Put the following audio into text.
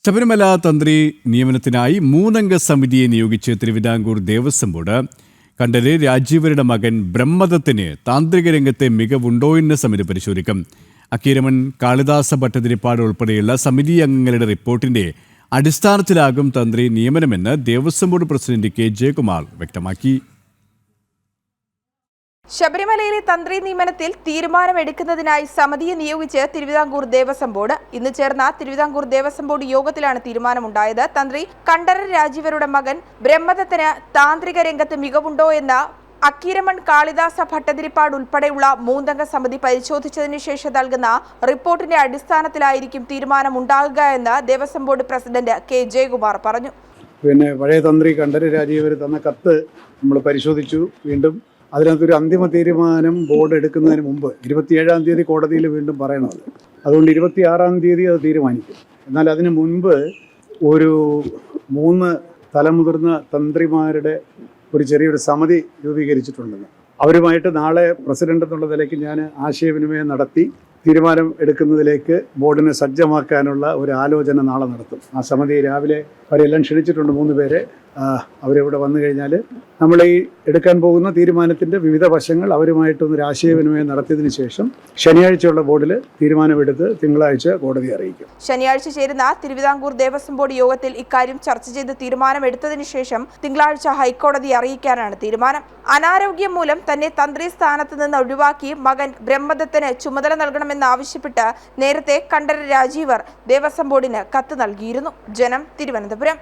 ശബരിമല തന്ത്രി നിയമനത്തിനായി 3-അംഗ സമിതിയെ നിയോഗിച്ച് തിരുവിതാംകൂർ ദേവസ്വം ബോർഡ്. കണ്ഠരര് രാജീവരുടെ മകൻ ബ്രഹ്മദത്തിന് താന്ത്രിക രംഗത്തെ മികവുണ്ടോയെന്ന് സമിതി പരിശോധിക്കും. അക്കീരമൺ കാളിദാസ ഭട്ടതിരിപ്പാട് ഉൾപ്പെടെയുള്ള സമിതി അംഗങ്ങളുടെ റിപ്പോർട്ടിന്റെ അടിസ്ഥാനത്തിലാകും തന്ത്രി നിയമനമെന്ന് Devaswom board president K Jayakumar വ്യക്തമാക്കി. ശബരിമലയിലെ തന്ത്രി നിയമനത്തിൽ തീരുമാനമെടുക്കുന്നതിനായി സമിതിയെ നിയോഗിച്ച് തിരുവിതാംകൂർ ദേവസ്വം ബോർഡ്. ഇന്ന് ചേർന്ന തിരുവിതാംകൂർ ദേവസ്വം ബോർഡ് യോഗത്തിലാണ് തീരുമാനമുണ്ടായത്. തന്ത്രി കണ്ഠരര് രാജീവരുടെ മകൻ ബ്രഹ്മദത്തിന് താന്ത്രിക രംഗത്ത് മികവുണ്ടോ എന്ന അക്കീരമൺ കാളിദാസ ഭട്ടതിരിപ്പാട് ഉൾപ്പെടെയുള്ള 3-അംഗ സമിതി പരിശോധിച്ചതിനു ശേഷം നൽകുന്ന റിപ്പോർട്ടിന്റെ അടിസ്ഥാനത്തിലായിരിക്കും തീരുമാനമുണ്ടാകുക എന്ന് Devaswom board president K Jayakumar പറഞ്ഞു. പഴയ തന്ത്രി കണ്ഠരര് രാജീവർ തന്ന കത്ത് നമ്മൾ പരിശോധിച്ചു. വീണ്ടും അതിനകത്തൊരു അന്തിമ തീരുമാനം ബോർഡ് എടുക്കുന്നതിന് മുമ്പ് 27-ാം തീയതി കോടതിയിൽ വീണ്ടും പറയണത്. അതുകൊണ്ട് 26-ാം തീയതി അത് തീരുമാനിക്കും. എന്നാൽ അതിനു മുൻപ് ഒരു 3 തലമുതിർന്ന തന്ത്രിമാരുടെ ഒരു ചെറിയൊരു സമിതി രൂപീകരിച്ചിട്ടുണ്ടെന്ന്. അവരുമായിട്ട് നാളെ പ്രസിഡന്റ് എന്നുള്ള നിലയ്ക്ക് ഞാൻ ആശയവിനിമയം നടത്തി തീരുമാനം എടുക്കുന്നതിലേക്ക് ബോർഡിനെ സജ്ജമാക്കാനുള്ള ഒരു ആലോചന നാളെ നടത്തും. ആ സമിതി രാവിലെ അവരെല്ലാം ക്ഷണിച്ചിട്ടുണ്ട് 3 പേരെ. അവരിവിടെ വന്നു കഴിഞ്ഞാൽ നമ്മൾ ഈ എടുക്കാൻ പോകുന്ന തീരുമാനത്തിൻ്റെ വിവിധ വശങ്ങൾ അവരുമായിട്ടൊന്നൊരു ആശയവിനിമയം നടത്തിയതിനു ശേഷം ശനിയാഴ്ചയുള്ള ബോർഡിൽ തീരുമാനമെടുത്ത് തിങ്കളാഴ്ച കോടതി അറിയിക്കും. ശനിയാഴ്ച ചേരുന്ന തിരുവിതാംകൂർ ദേവസ്വം ബോർഡ് യോഗത്തിൽ ഇക്കാര്യം ചർച്ച ചെയ്ത് തീരുമാനമെടുത്തതിനു ശേഷം തിങ്കളാഴ്ച ഹൈക്കോടതി അറിയിക്കാനാണ് തീരുമാനം. അനാരോഗ്യം മൂലം തന്നെ തന്ത്രി സ്ഥാനത്ത് നിന്ന് ഒഴിവാക്കി മകൻ ബ്രഹ്മദത്തിന് ചുമതല നൽകണമെന്നാവശ്യപ്പെട്ട് നേരത്തെ കണ്ഠരര് രാജീവർ ദേവസ്വം ബോർഡിന് കത്ത് നൽകിയിരുന്നു. ജനം, തിരുവനന്തപുരം.